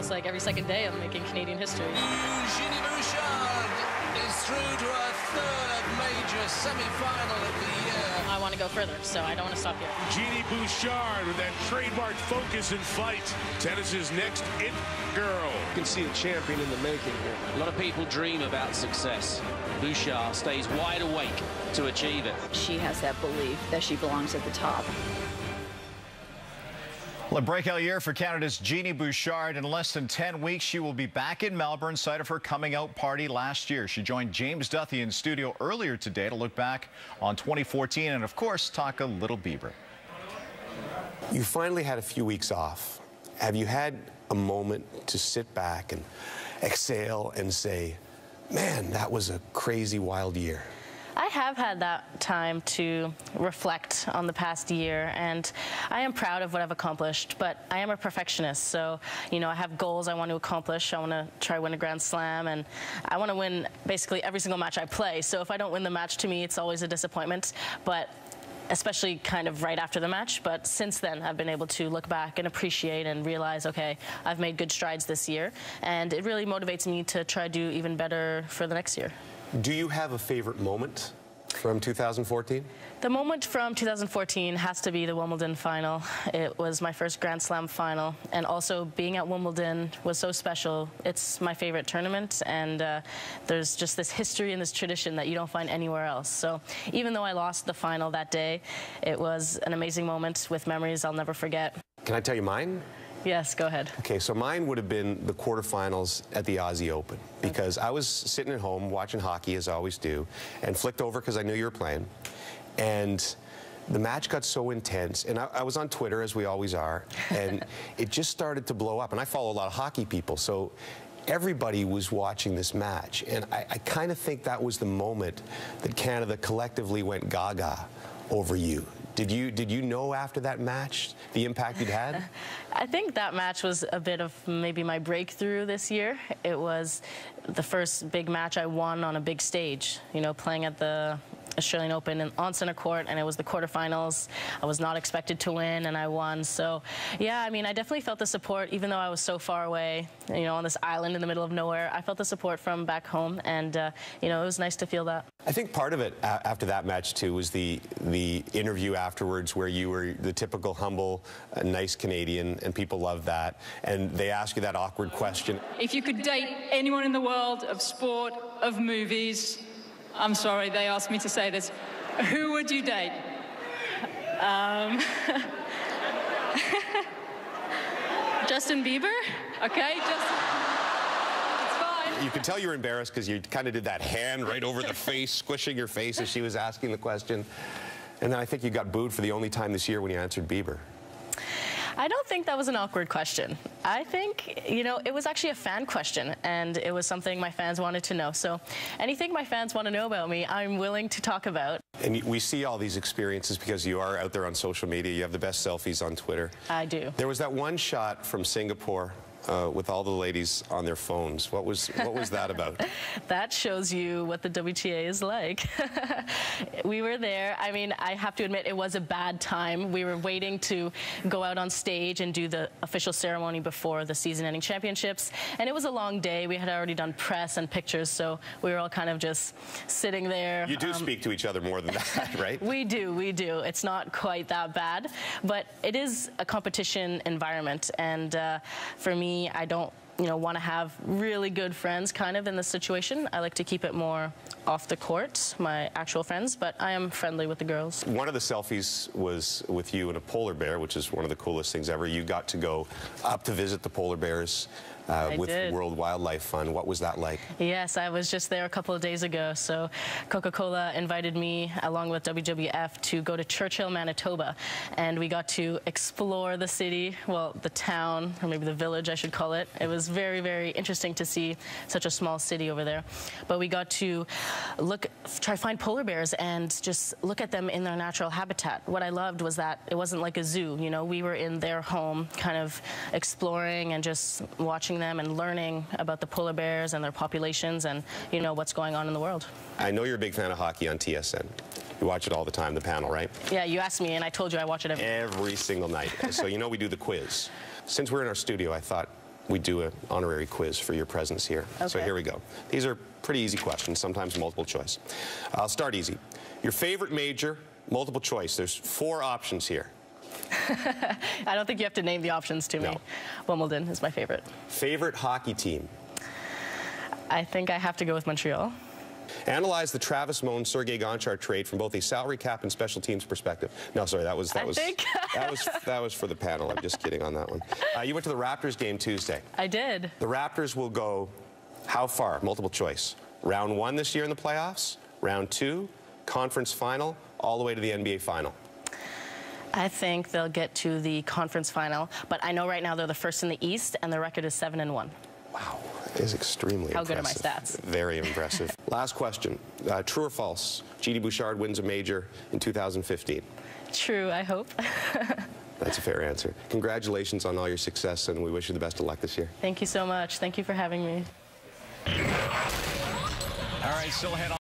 almost like every second day I'm making Canadian history. Genie Bouchard is through to a third major semi-final of the year. I want to go further, so I don't want to stop here. Genie Bouchard with that trademark focus and fight. Tennis's next it girl. You can see a champion in the making here. A lot of people dream about success. Bouchard stays wide awake to achieve it. She has that belief that she belongs at the top. Well, a breakout year for Canada's Genie Bouchard. In less than 10 weeks, she will be back in Melbourne, site of her coming out party last year. She joined James Duthie in studio earlier today to look back on 2014 and, of course, talk a little Bieber. You finally had a few weeks off. Have you had a moment to sit back and exhale and say, man, that was a crazy, wild year? I have had that time to reflect on the past year, and I am proud of what I've accomplished, but I am a perfectionist, so, you know, I have goals I want to accomplish. I want to try win a Grand Slam, and I want to win basically every single match I play, so if I don't win the match, to me, it's always a disappointment, but especially kind of right after the match. But since then, I've been able to look back and appreciate and realize, okay, I've made good strides this year, and it really motivates me to try to do even better for the next year. Do you have a favorite moment from 2014? The moment from 2014 has to be the Wimbledon final. It was my first Grand Slam final, and also being at Wimbledon was so special. It's my favorite tournament, and there's just this history and this tradition that you don't find anywhere else. So even though I lost the final that day, it was an amazing moment with memories I'll never forget. Can I tell you mine? Yes, go ahead. Okay, so mine would have been the quarterfinals at the Aussie Open, because I was sitting at home watching hockey, as I always do, and flicked over because I knew you were playing. And the match got so intense, and I was on Twitter, as we always are, and it just started to blow up. And I follow a lot of hockey people, so everybody was watching this match. And I kind of think that was the moment that Canada collectively went gaga over you. Did you know after that match the impact you'd had? I think that match was a bit of maybe my breakthrough this year. It was the first big match I won on a big stage, you know, playing at the Australian Open on center court, and it was the quarterfinals. I was not expected to win, and I won. So, yeah, I mean, I definitely felt the support, even though I was so far away, you know, on this island in the middle of nowhere. I felt the support from back home, and, you know, it was nice to feel that. I think part of it after that match, too, was the interview afterwards where you were the typical humble, nice Canadian, and people loved that. And they ask you that awkward question. If you could date anyone in the world of sport, of movies, I'm sorry, they asked me to say this, who would you date? Justin Bieber? Okay, Justin. It's fine. You could tell you were embarrassed because you kind of did that hand right over the face, squishing your face as she was asking the question. And then I think you got booed for the only time this year when you answered Bieber. I don't think that was an awkward question. I think, you know, it was actually a fan question, and it was something my fans wanted to know. So anything my fans want to know about me, I'm willing to talk about. And we see all these experiences because you are out there on social media. You have the best selfies on Twitter. I do. There was that one shot from Singapore with all the ladies on their phones. What was that about? That shows you what the WTA is like. We were there. I mean, I have to admit, it was a bad time. We were waiting to go out on stage and do the official ceremony before the season-ending championships, and it was a long day. We had already done press and pictures, so we were all kind of just sitting there. You do speak to each other more than that, right? We do. It's not quite that bad, but it is a competition environment, and for me, I don't, you know, want to have really good friends kind of in this situation. I like to keep it more off the court, my actual friends, but I am friendly with the girls. One of the selfies was with you and a polar bear, which is one of the coolest things ever. You got to go up to visit the polar bears with World Wildlife Fund. What was that like? Yes, I was just there a couple of days ago. So Coca-Cola invited me, along with WWF, to go to Churchill, Manitoba. And we got to explore the city, well, the town, or maybe the village, I should call it. It was very, very interesting to see such a small city over there. But we got to try to find polar bears and just look at them in their natural habitat. What I loved was that it wasn't like a zoo, you know, we were in their home, kind of exploring and just watching them and learning about the polar bears and their populations and, you know, what's going on in the world. I know you're a big fan of hockey on TSN. You watch it all the time, the panel, right? Yeah, you asked me and I told you I watch it every single night. So you know we do the quiz. Since we're in our studio, I thought we do an honorary quiz for your presence here. Okay. So here we go. These are pretty easy questions, sometimes multiple choice. I'll start easy. Your favorite major, multiple choice. There's 4 options here. I don't think you have to name the options to me. No. Wimbledon is my favorite. Favorite hockey team? I think I have to go with Montreal. Analyze the Travis Moan, Sergei Gonchar trade from both a salary cap and special teams perspective. No, sorry, that was that was for the panel. I'm just kidding on that one. You went to the Raptors game Tuesday. I did. The Raptors will go how far? Multiple choice. Round 1 this year in the playoffs, round 2, conference final, all the way to the NBA final. I think they'll get to the conference final, but I know right now they're the first in the East, and their record is 7-1. Wow, that is extremely How impressive. good are my stats? Very impressive. Last question. True or false? Genie Bouchard wins a major in 2015. True, I hope. That's a fair answer. Congratulations on all your success, and we wish you the best of luck this year. Thank you so much. Thank you for having me. All right, still ahead on